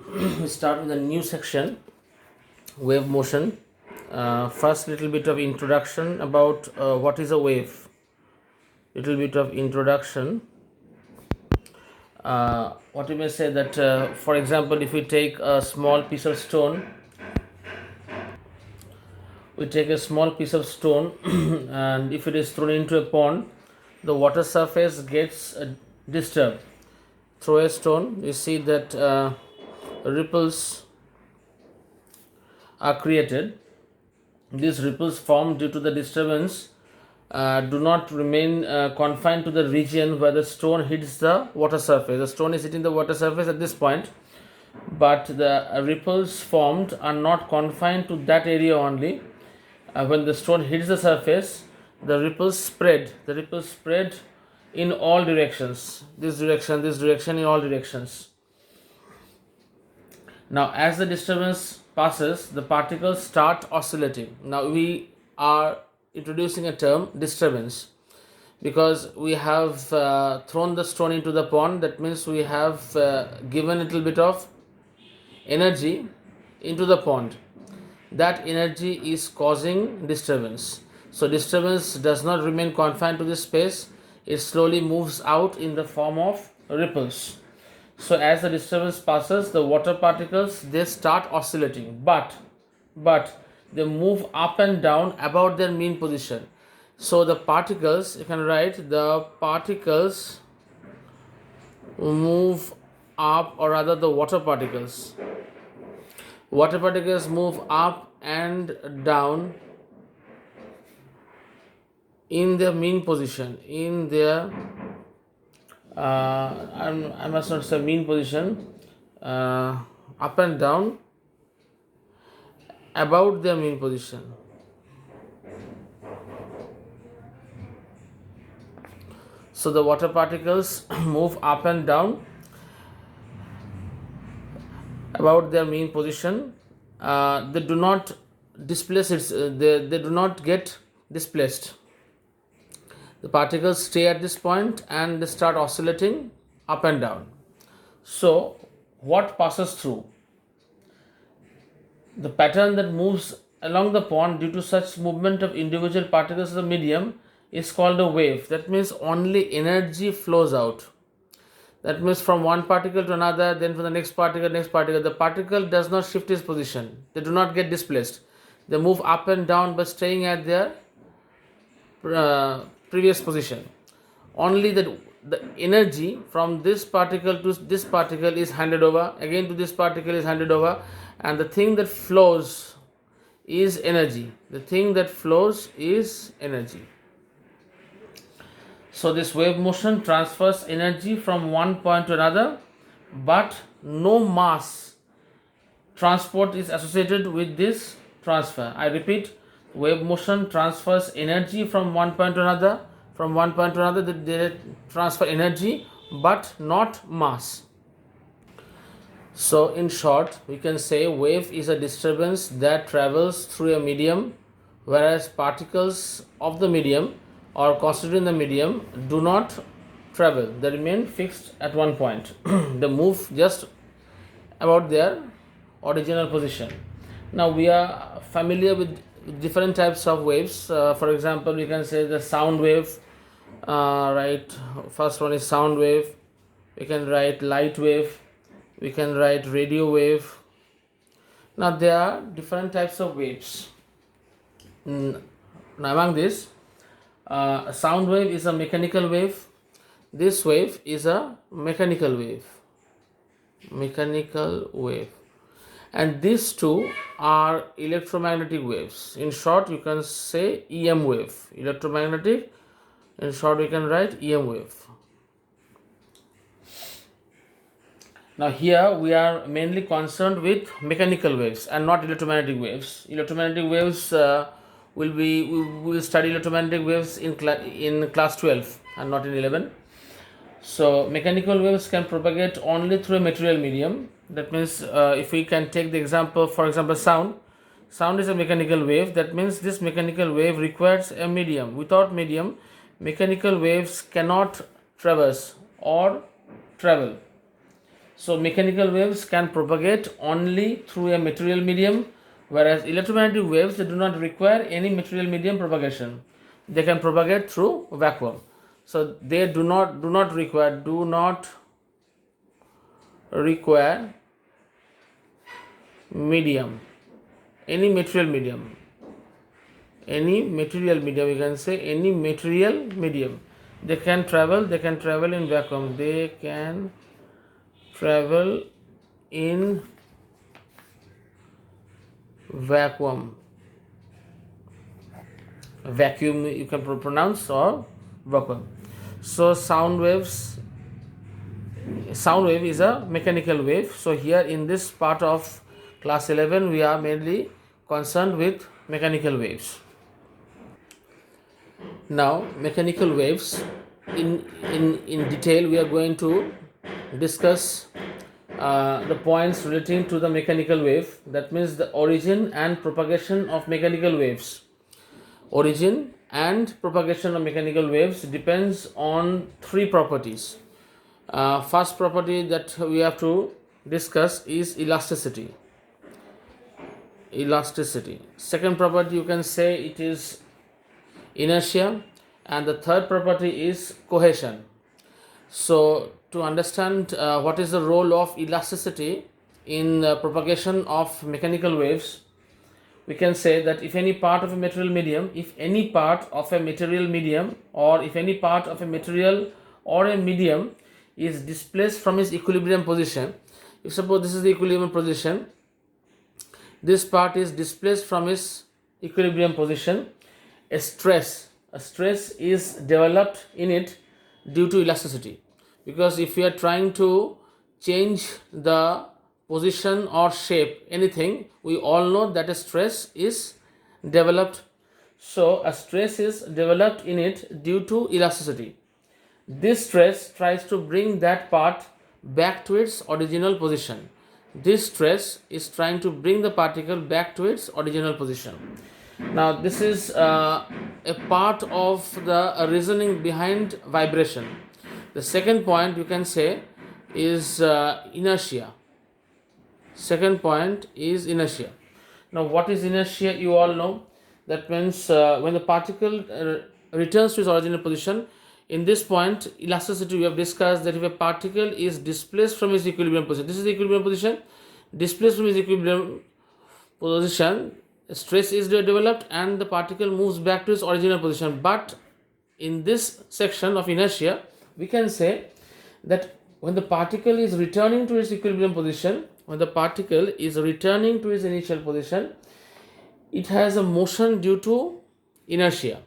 we start with a new section, wave motion. First, little bit of introduction about what is a wave. Little bit of introduction. What you may say that, for example, if we take a small piece of stone, and if it is thrown into a pond, the water surface gets disturbed. Throw a stone, you see that ripples are created. These ripples formed due to the disturbance do not remain confined to the region where the stone hits the water surface. The stone is hitting the water surface at this point, but the ripples formed are not confined to that area only. When the stone hits the surface, the ripples spread. The ripples spread in all directions. This direction, in all directions. Now, as the disturbance passes, the particles start oscillating. Now, we are introducing a term disturbance because we have thrown the stone into the pond. That means we have given a little bit of energy into the pond. That energy is causing disturbance. So, disturbance does not remain confined to this space, it slowly moves out in the form of ripples. So as the disturbance passes, the water particles they start oscillating, but they move up and down about their mean position. So the particles, you can write, the particles move up, or rather the water particles move up and down in their mean position, in their I must not say mean position, up and down about their mean position. So the water particles move up and down about their mean position. They do not displace it. They do not get displaced. The particles stay at this point and they start oscillating up and down. So, what passes through? The pattern that moves along the pond due to such movement of individual particles of the medium is called a wave. That means only energy flows out. That means from one particle to another, then from the next particle. The particle does not shift its position. They do not get displaced. They move up and down but staying at their previous position. Only that the energy from this particle to this particle is handed over, again to this particle is handed over, and the thing that flows is energy. So this wave motion transfers energy from one point to another, but no mass transport is associated with this transfer. I repeat, wave motion transfers energy from one point to another. They transfer energy but not mass. So in short, we can say wave is a disturbance that travels through a medium, whereas particles of the medium or constituting the medium do not travel. They remain fixed at one point. They move just about their original position. Now we are familiar with different types of waves. For example, we can say the sound wave. Right, first one is sound wave. We can write light wave. We can write radio wave. Now there are different types of waves. Now among this, a sound wave is a mechanical wave. This wave is a mechanical wave. And these two are electromagnetic waves. In short, you can say EM wave. Electromagnetic. In short, we can write EM wave. Now here we are mainly concerned with mechanical waves and not electromagnetic waves. Electromagnetic waves we will study electromagnetic waves in class 12 and not in 11. So mechanical waves can propagate only through a material medium. That means if we can take the example, for example, sound. Sound is a mechanical wave. That means this mechanical wave requires a medium. Without medium, mechanical waves cannot traverse or travel. So mechanical waves can propagate only through a material medium, whereas electromagnetic waves, they do not require any material medium propagation. They can propagate through vacuum. So they do not require medium, any material medium. Any material medium, you can say any material medium. They can travel in vacuum. They can travel in vacuum. Vacuum you can pronounce, or vacuum. So sound wave is a mechanical wave. So here in this part of class 11 we are mainly concerned with mechanical waves. Now mechanical waves, in detail we are going to discuss the points relating to the mechanical wave. That means the origin and propagation of mechanical waves. Origin and propagation of mechanical waves depends on three properties. First property that we have to discuss is elasticity. Second property, you can say it is inertia, and the third property is cohesion. So to understand what is the role of elasticity in propagation of mechanical waves, we can say that if any part of a material medium, or if any part of a material or a medium is displaced from its equilibrium position, if suppose this is the equilibrium position, this part is displaced from its equilibrium position, a stress is developed in it due to elasticity. Because if we are trying to change the position or shape anything, we all know that a stress is developed. So a stress is developed in it due to elasticity. This stress tries to bring that part back to its original position. This stress is trying to bring the particle back to its original position. Now this is a part of the reasoning behind vibration. The second point you can say is inertia. Now what is inertia? You all know. That means when the particle returns to its original position. In this point, elasticity, we have discussed that if a particle is displaced from its equilibrium position, this is the equilibrium position, displaced from its equilibrium position, stress is developed and the particle moves back to its original position. But in this section of inertia, we can say that when the particle is returning to its equilibrium position, when the particle is returning to its initial position, it has a motion due to inertia.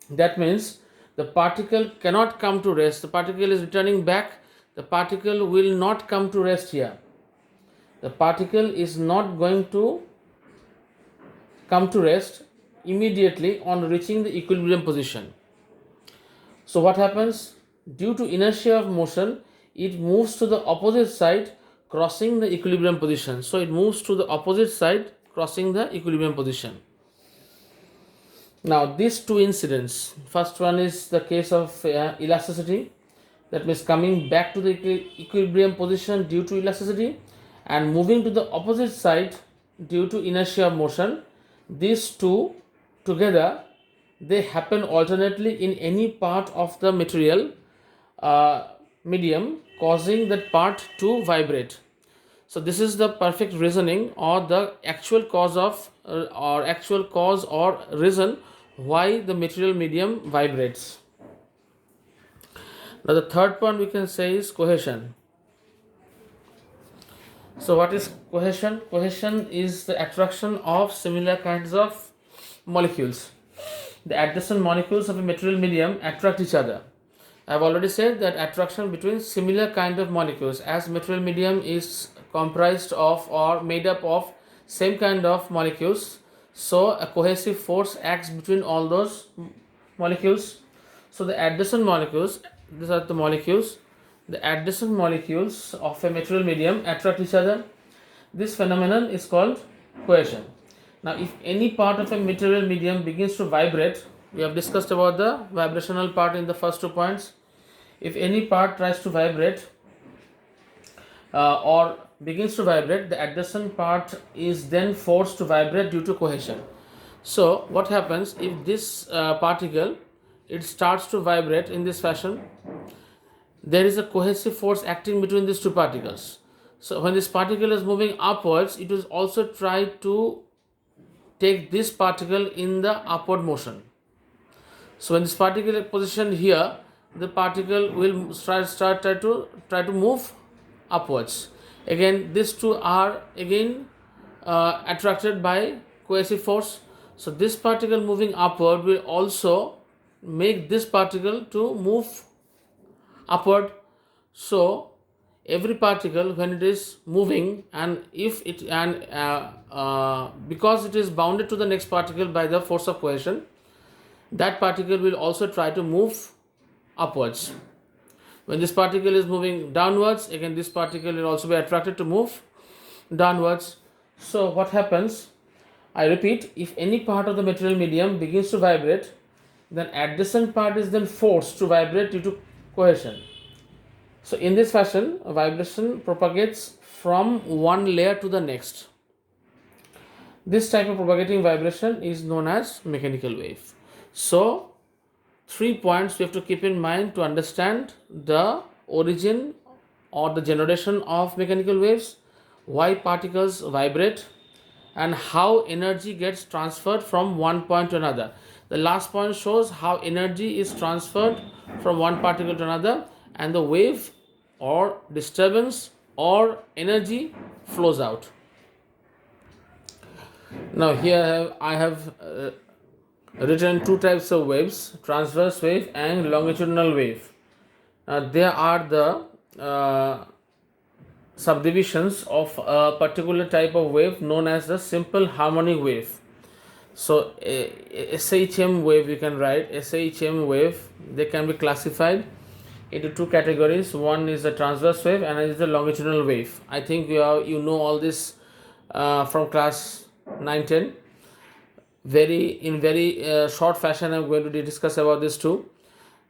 That means the particle cannot come to rest. The particle is returning back. The particle will not come to rest here. The particle is not going to come to rest immediately on reaching the equilibrium position. So what happens? Due to inertia of motion, it moves to the opposite side, crossing the equilibrium position. So it moves to the opposite side, crossing the equilibrium position. Now these two incidents, first one is the case of elasticity, that means coming back to the equilibrium position due to elasticity and moving to the opposite side due to inertia of motion. These two together, they happen alternately in any part of the material medium, causing that part to vibrate. So this is the perfect reasoning, or the actual cause or reason why the material medium vibrates. Now the third point we can say is cohesion. So what is cohesion? Cohesion is the attraction of similar kinds of molecules. The adjacent molecules of a material medium attract each other. I have already said that attraction between similar kind of molecules, as material medium is comprised of or made up of same kind of molecules, so a cohesive force acts between all those molecules. So the adjacent molecules, these are the molecules, the adjacent molecules of a material medium attract each other. This phenomenon is called cohesion. Now if any part of a material medium begins to vibrate, we have discussed about the vibrational part in the first 2 points. If any part tries to vibrate, or begins to vibrate, the adjacent part is then forced to vibrate due to cohesion. So what happens if this particle, it starts to vibrate in this fashion? There is a cohesive force acting between these two particles. So when this particle is moving upwards, it will also try to take this particle in the upward motion. So when this particle is positioned here, the particle will try to move upwards. Again, these two are again attracted by cohesive force. So this particle moving upward will also make this particle to move upward. So every particle, when it is moving, and if it because it is bounded to the next particle by the force of cohesion, that particle will also try to move upwards. When this particle is moving downwards, again this particle will also be attracted to move downwards. So what happens? I repeat, if any part of the material medium begins to vibrate, then adjacent part is then forced to vibrate due to cohesion. So in this fashion, a vibration propagates from one layer to the next. This type of propagating vibration is known as mechanical wave. So 3 points we have to keep in mind to understand the origin or the generation of mechanical waves, why particles vibrate, and how energy gets transferred from one point to another. The last point shows how energy is transferred from one particle to another, and the wave or disturbance or energy flows out. Now here I have written two types of waves: transverse wave and longitudinal wave. There are the subdivisions of a particular type of wave known as the simple harmonic wave. So SHM wave, you can write SHM wave. They can be classified into two categories. One is the transverse wave and another is the longitudinal wave. I think you know all this from class 9-10. In very short fashion, I'm going to discuss about this too.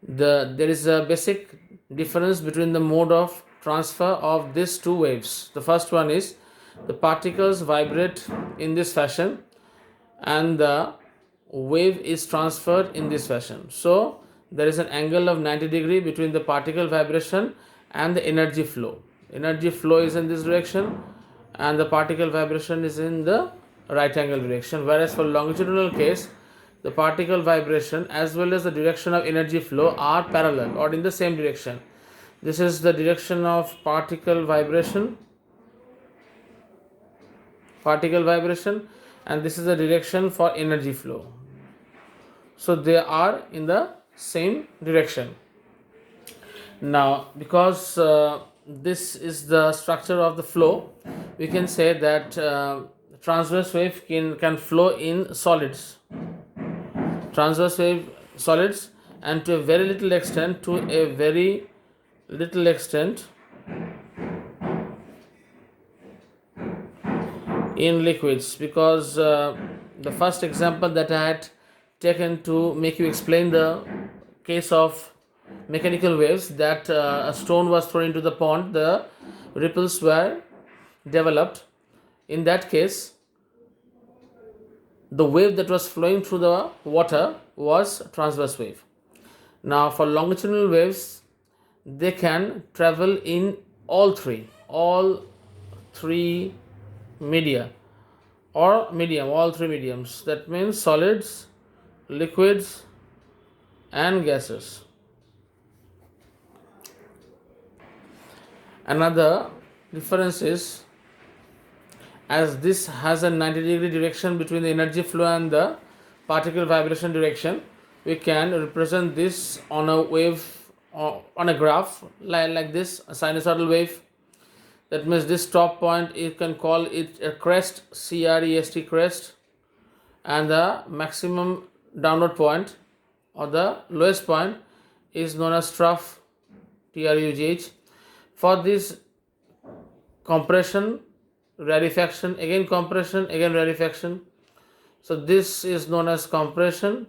There is a basic difference between the mode of transfer of these two waves. The first one is the particles vibrate in this fashion and the wave is transferred in this fashion. So there is an angle of 90 degree between the particle vibration and the energy flow. Energy flow is in this direction and the particle vibration is in the right angle direction, whereas for longitudinal case, the particle vibration as well as the direction of energy flow are parallel or in the same direction. This is the direction of particle vibration, and this is the direction for energy flow. So they are in the same direction. Now because this is the structure of the flow, we can say that transverse wave can flow in solids. Transverse wave solids, and to a very little extent in liquids, because the first example that I had taken to make you explain the case of mechanical waves, that a stone was thrown into the pond, the ripples were developed. In that case, the wave that was flowing through the water was transverse wave. Now for longitudinal waves, they can travel in all three media or medium, all three mediums. That means solids, liquids and gases. Another difference is, as this has a 90 degree direction between the energy flow and the particle vibration direction, we can represent this on a wave, on a graph like this, a sinusoidal wave. That means this top point, you can call it a crest, CREST, crest, and the maximum downward point or the lowest point is known as trough, TRUGH. For this compression, rarefaction, again compression, again rarefaction. So this is known as compression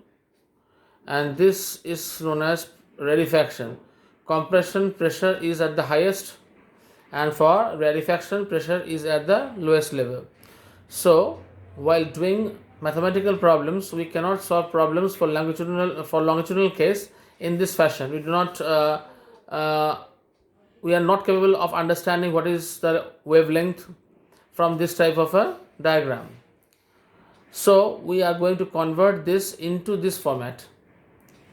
and this is known as rarefaction. Compression pressure is at the highest and for rarefaction pressure is at the lowest level. So while doing mathematical problems, we cannot solve problems for longitudinal case in this fashion. Uh, we are not capable of understanding what is the wavelength from this type of a diagram. So we are going to convert this into this format,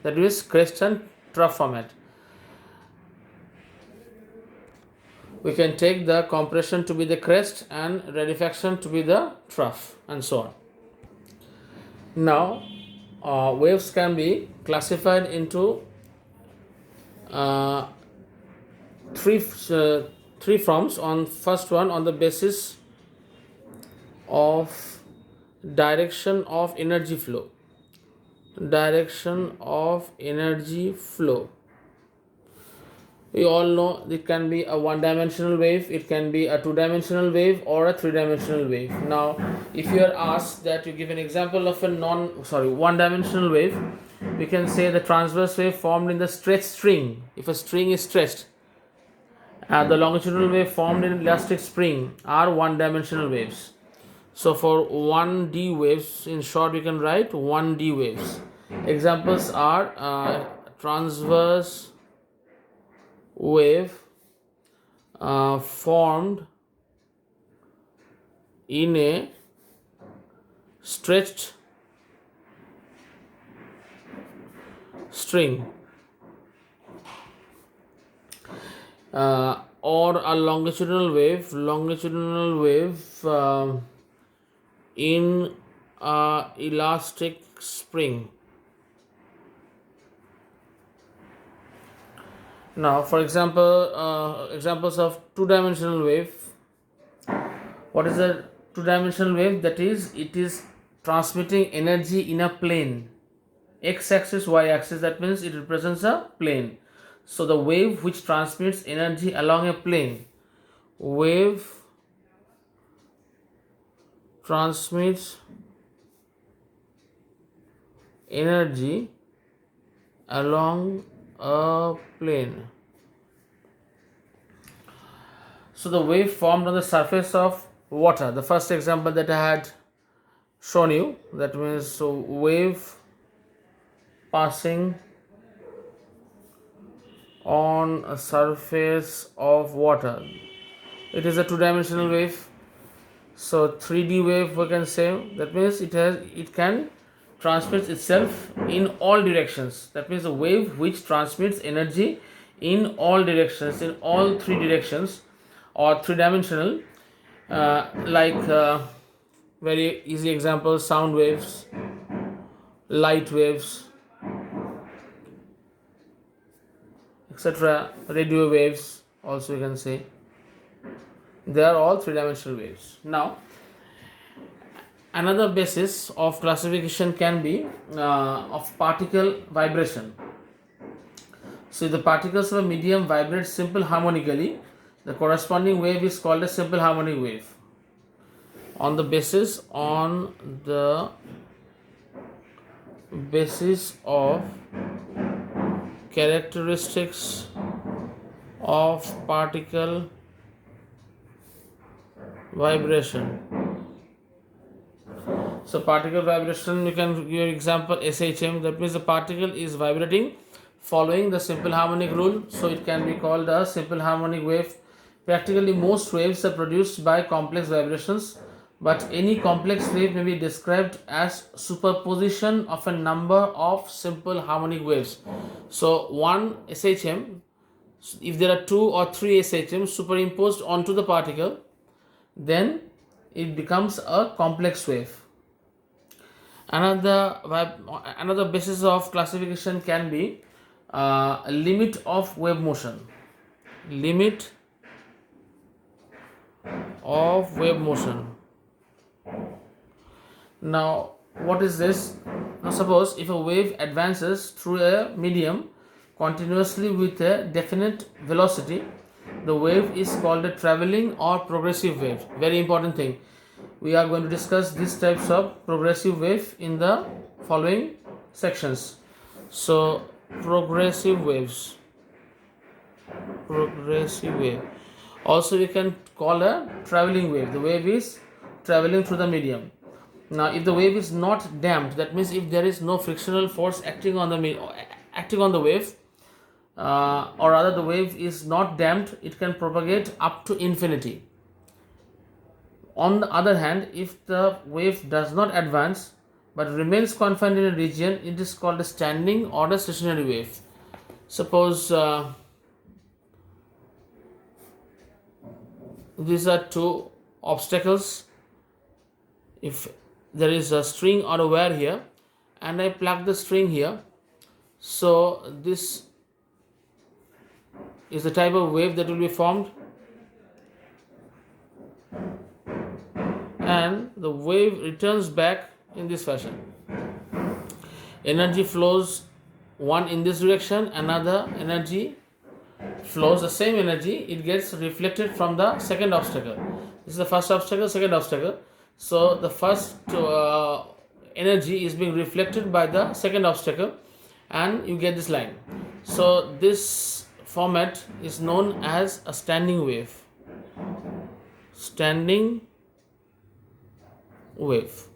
that is crest and trough format. We can take the compression to be the crest and rarefaction to be the trough, and so on. Now waves can be classified into uh, three forms. On first one, on the basis of direction of energy flow. We all know it can be a one-dimensional wave, it can be a two-dimensional wave, or a three-dimensional wave. Now if you are asked that you give an example of a one-dimensional wave, we can say the transverse wave formed in the stretched string. If a string is stretched, the longitudinal wave formed in elastic spring are one-dimensional waves. So for 1D waves, in short, we can write 1D waves. Examples are transverse wave formed in a stretched string, or a longitudinal wave in elastic spring. Now for example, examples of two-dimensional wave. What is a two-dimensional wave? That is, it is transmitting energy in a plane, x-axis, y-axis. That means it represents a plane. So the wave which transmits energy along a plane, wave transmits energy along a plane. So the wave formed on the surface of water, the first example that I had shown you, that means so wave passing on a surface of water, it is a two-dimensional wave. So 3D wave we can say, that means it can transmit itself in all directions. That means a wave which transmits energy in all directions, in all three directions, or three-dimensional, very easy example, sound waves, light waves, etc. Radio waves also you can say. They are all three-dimensional waves. Now another basis of classification can be of particle vibration. So if the particles of a medium vibrate simple harmonically, the corresponding wave is called a simple harmonic wave. On the basis of characteristics of particle vibration. So particle vibration, you can give an example SHM, that means the particle is vibrating following the simple harmonic rule, so it can be called a simple harmonic wave. Practically most waves are produced by complex vibrations, but any complex wave may be described as superposition of a number of simple harmonic waves. So one SHM, if there are two or three SHM superimposed onto the particle, then it becomes a complex wave. Another basis of classification can be a limit of wave motion. Limit of wave motion. Now what is this? Now suppose if a wave advances through a medium continuously with a definite velocity, the wave is called a traveling or progressive wave. Very important thing. We are going to discuss these types of progressive wave in the following sections. So progressive wave. Also we can call a traveling wave. The wave is traveling through the medium. Now if the wave is not damped, that means if there is no frictional force acting on the wave, or rather the wave is not damped, it can propagate up to infinity. On the other hand, if the wave does not advance but remains confined in a region, it is called a standing or a stationary wave. Suppose these are two obstacles. If there is a string or a wire here and I plug the string here, so this is the type of wave that will be formed, and the wave returns back in this fashion. Energy flows, one in this direction, another energy flows, the same energy, it gets reflected from the second obstacle. This is the first obstacle, second obstacle. So the first energy is being reflected by the second obstacle, and you get this line. So this format is known as a standing wave. Standing wave.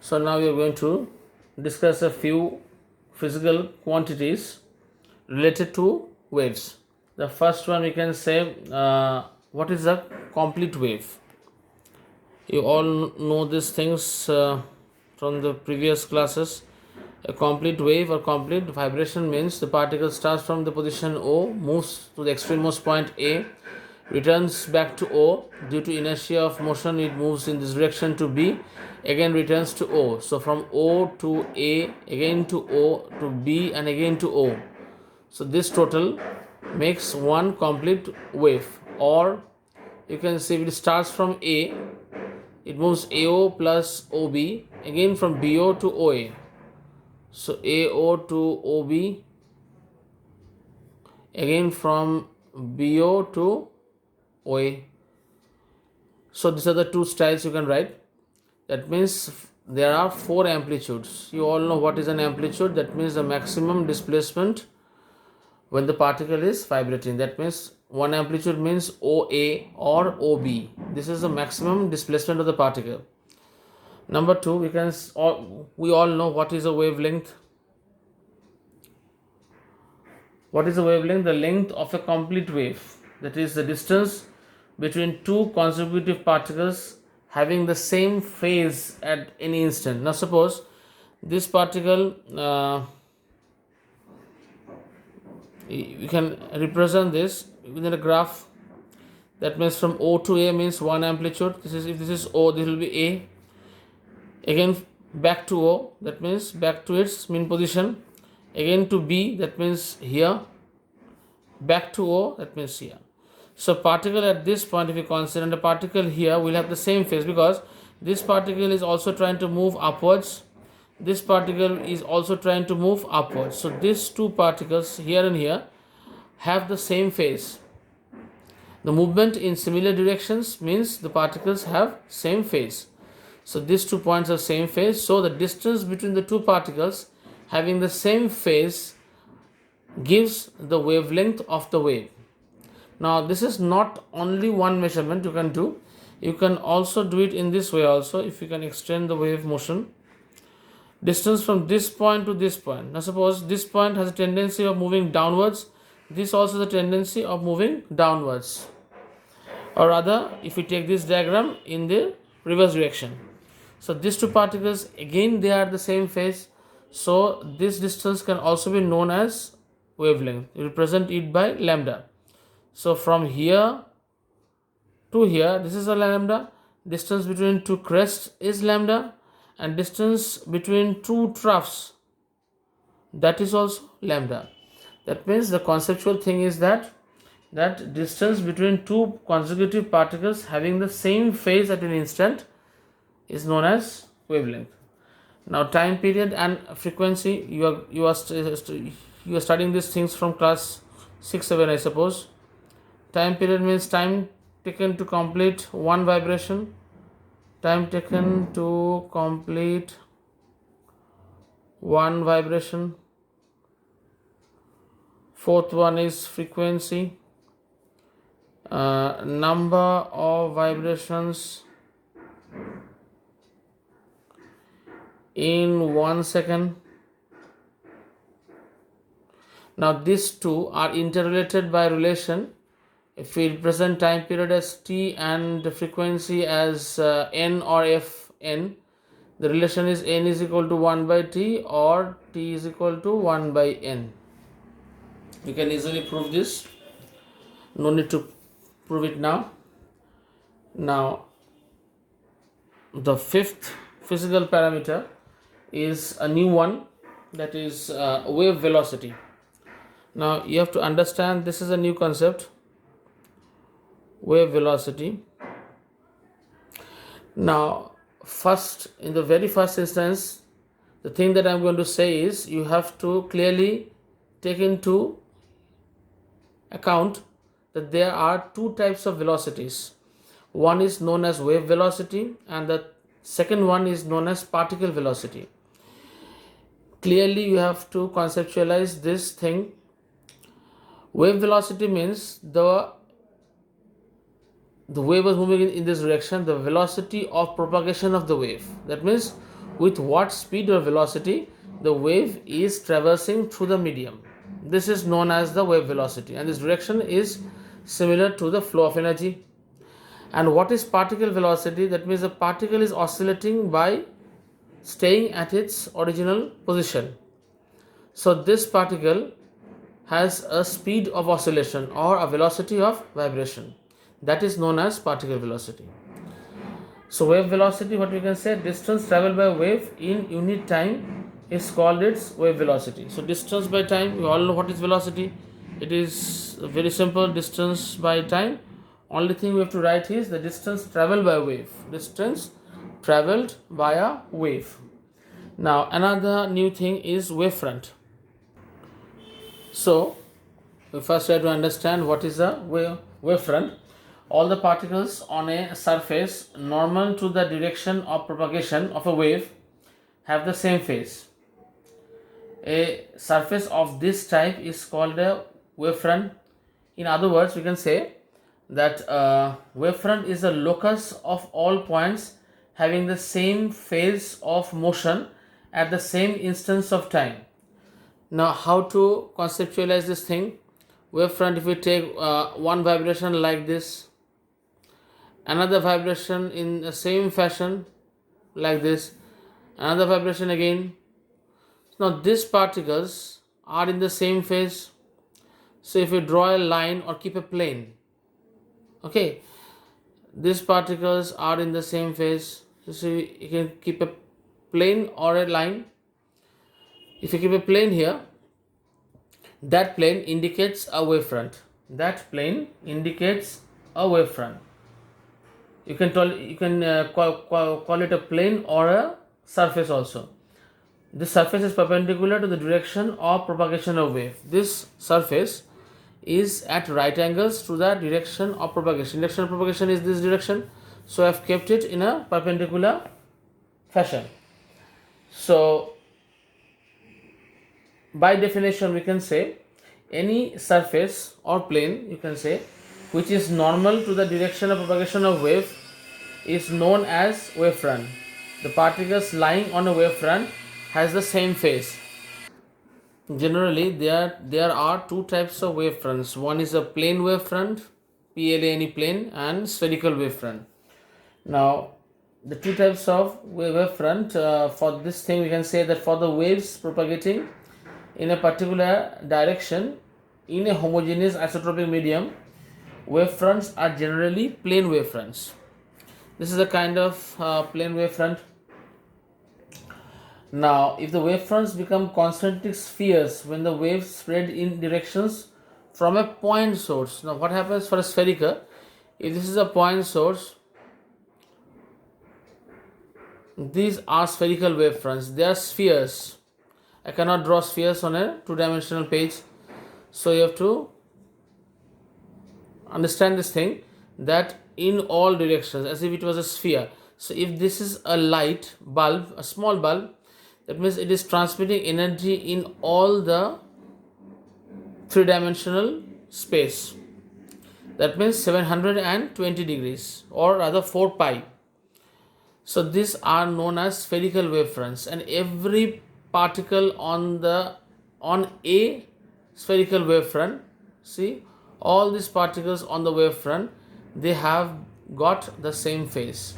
So now we are going to discuss a few physical quantities related to waves. The first one we can say, what is a complete wave? You all know these things from the previous classes. A complete wave or complete vibration means the particle starts from the position O, moves to the extremest point A, returns back to O. Due to inertia of motion, it moves in this direction to B, again returns to O. So from O to A, again to O to B, and again to O. So this total makes one complete wave. Or you can say if it starts from A, it moves AO plus OB, again from BO to OA. So AO to OB, again from BO to OA. So these are the two styles you can write. That means there are four amplitudes. You all know what is an amplitude. That means the maximum displacement when the particle is vibrating. That means one amplitude means OA or OB. This is the maximum displacement of the particle. Number two, we all know what is a wavelength. What is a wavelength? The length of a complete wave. That is the distance between two consecutive particles having the same phase at any instant. Now suppose this particle, you can represent this within a graph. That means from O to A means one amplitude. If this is O, this will be A. Again back to O, that means back to its mean position. Again to B, that means here. Back to O, that means here. So particle at this point, if you consider the particle here, will have the same phase, because this particle is also trying to move upwards. This particle is also trying to move upwards. So these two particles here and here have the same phase. The movement in similar directions means the particles have same phase. So these 2 points are same phase. So the distance between the two particles having the same phase gives the wavelength of the wave. Now this is not only one measurement you can do. You can also do it in this way also, if you can extend the wave motion. Distance from this point to this point. Now suppose this point has a tendency of moving downwards. This also has a tendency of moving downwards. Or rather, if we take this diagram in the reverse direction. So these two particles, again they are the same phase. So this distance can also be known as wavelength. We represent it by lambda. So from here to here, this is a lambda. Distance between two crests is lambda, and distance between two troughs, that is also lambda. That means the conceptual thing is that distance between two consecutive particles having the same phase at an instant is known as wavelength. Now time period and frequency, you are studying these things from class 6-7, I suppose. Time period means time taken to complete one vibration. Time taken to complete one vibration. Fourth one is frequency, number of vibrations in 1 second. Now these two are interrelated by relation. If we represent time period as t and the frequency as n or fn, the relation is n is equal to 1 by t or t is equal to 1 by n. You can easily prove this. No need to prove it now. Now, the fifth physical parameter is a new one, that is wave velocity. Now, you have to understand this is a new concept, wave velocity. Now, first, in the very first instance, the thing that I am going to say is you have to clearly take into account that there are two types of velocities. One is known as wave velocity and the second one is known as particle velocity. Clearly you have to conceptualize this thing. Wave velocity means the wave was moving in this direction, the velocity of propagation of the wave. That means with what speed or velocity the wave is traversing through the medium. This is known as the wave velocity, and this direction is similar to the flow of energy. And what is particle velocity? That means the particle is oscillating by staying at its original position. So this particle has a speed of oscillation or a velocity of vibration. That is known as particle velocity. So wave velocity, what we can say, distance traveled by wave in unit time is called its wave velocity. So distance by time, we all know what is velocity. It is very simple, distance by time. Only thing we have to write is the distance traveled by wave. Distance traveled by a wave. Now another new thing is wavefront. So we first try to understand what is a wavefront. All the particles on a surface normal to the direction of propagation of a wave have the same phase. A surface of this type is called a wavefront. In other words, we can say that wavefront is the locus of all points having the same phase of motion at the same instance of time. Now, how to conceptualize this thing? Wavefront, if we take one vibration like this, another vibration in the same fashion like this, another vibration again. Now these particles are in the same phase. So if we draw a line or keep a plane, okay, these particles are in the same phase. So you can keep a plane or a line. If you keep a plane here, that plane indicates a wavefront. That plane indicates a wavefront. You can call it a plane or a surface also. This surface is perpendicular to the direction of propagation of wave. This surface is at right angles to the direction of propagation. Direction of propagation is this direction. So I have kept it in a perpendicular fashion. So by definition we can say any surface or plane, you can say, which is normal to the direction of propagation of wave is known as wavefront. The particles lying on a wavefront has the same phase. Generally, there are two types of wavefronts. One is a plane wavefront, PLANE plane, and spherical wavefront. Now, the two types of wavefront, for this thing we can say that for the waves propagating in a particular direction in a homogeneous isotropic medium, wavefronts are generally plane wavefronts. This is a kind of plane wavefront. Now, if the wavefronts become concentric spheres when the waves spread in directions from a point source. Now, what happens for a spherical? If this is a point source, these are spherical wavefronts. They are spheres. I cannot draw spheres on a two-dimensional page. So, you have to understand this thing, that in all directions, as if it was a sphere. So, if this is a light bulb, a small bulb, that means it is transmitting energy in all the three-dimensional space. That means 720 degrees, or rather 4 pi. So these are known as spherical wavefronts, and every particle on a spherical wavefront, see, all these particles on the wavefront, they have got the same phase.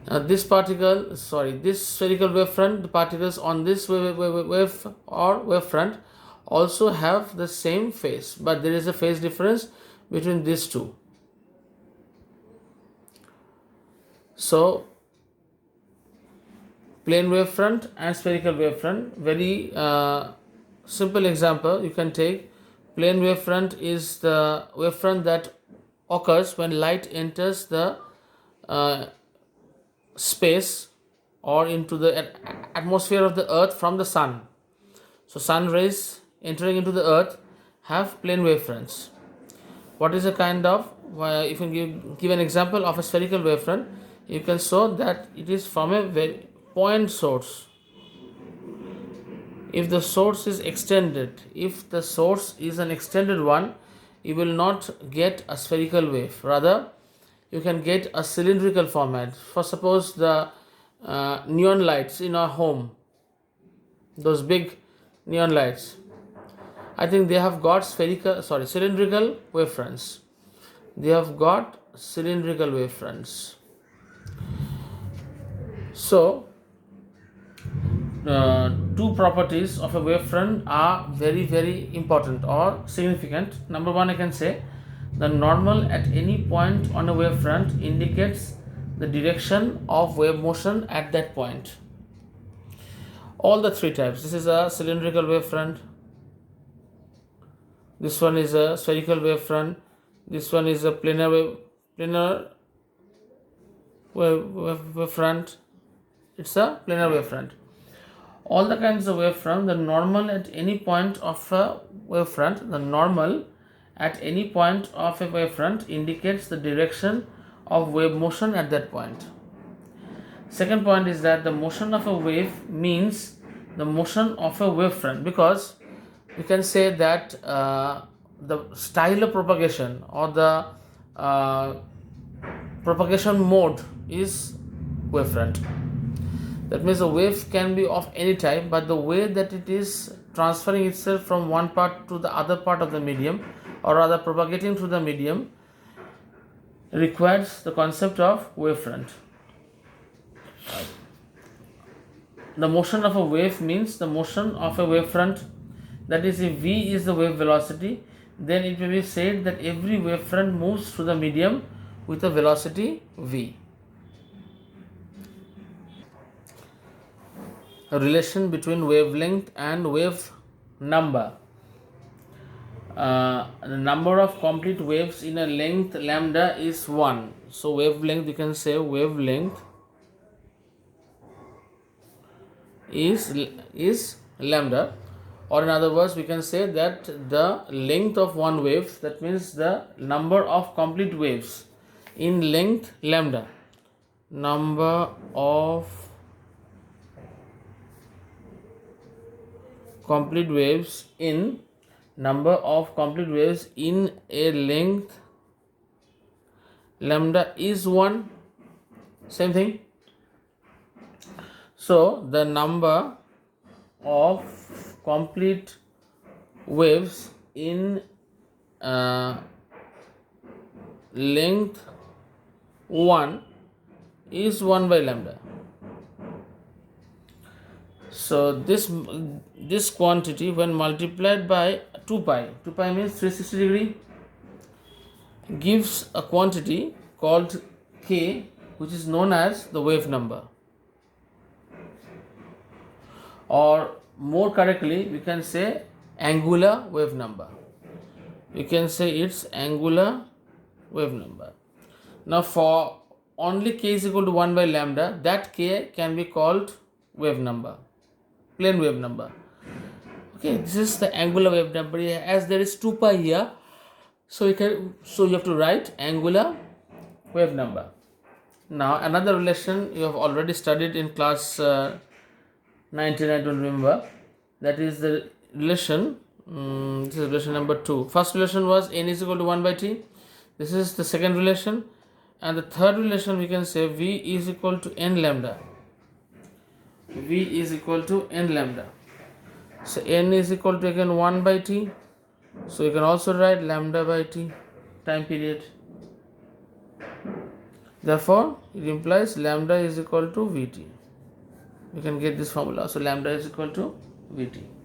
This spherical wavefront, the particles on this wavefront also have the same phase, but there is a phase difference between these two. So plane wavefront and spherical wavefront, very simple example you can take. Plane wavefront is the wavefront that occurs when light enters the space or into the atmosphere of the earth from the sun. So sun rays entering into the earth have plane wavefronts. What is a kind of, if you give an example of a spherical wavefront, you can show that it is from a point source. If the source is extended, if the source is an extended one, you will not get a spherical wave. Rather, you can get a cylindrical format. For suppose the neon lights in our home, those big neon lights, I think they have got cylindrical wavefronts. They have got cylindrical wavefronts. So two properties of a wavefront are very, very important or significant. Number one, I can say the normal at any point on a wavefront indicates the direction of wave motion at that point. All the three types. This is a cylindrical wavefront. This one is a spherical wavefront. This one is a planar wavefront. It's a planar wavefront. All the kinds of wavefront, the normal at any point of a wavefront, indicates the direction of wave motion at that point. Second point is that the motion of a wave means the motion of a wavefront, because you can say that the style of propagation or the propagation mode is wavefront. That means the wave can be of any type, but the way that it is transferring itself from one part to the other part of the medium, or rather propagating through the medium, requires the concept of wavefront. The motion of a wave means the motion of a wavefront. That is, if v is the wave velocity, then it may be said that every wavefront moves through the medium with a velocity v. A relation between wavelength and wave number. The number of complete waves in a length lambda is 1. So wavelength, you can say wavelength is lambda, or in other words we can say that the length of one wave, that means the number of complete waves in length lambda, number of complete waves in a length lambda is 1. Same thing. So the number of complete waves in length 1 is 1 by lambda. So this quantity, when multiplied by 2 pi means 360 degree, gives a quantity called k, which is known as the wave number. Or more correctly, we can say angular wave number. We can say it's angular wave number. Now for only k is equal to 1 by lambda, that k can be called wave number, plane wave number. Okay, this is the angular wave number. As there is 2 pi here, so you have to write angular wave number. Now another relation you have already studied in class 19, I don't remember, that is the relation This is relation number 2. First relation was n is equal to 1 by t. This is the second relation. And the third relation we can say v is equal to n lambda. V is equal to n lambda. So n is equal to again 1 by t. So you can also write lambda by t time period. Therefore, it implies lambda is equal to Vt. We can get this formula. So lambda is equal to Vt.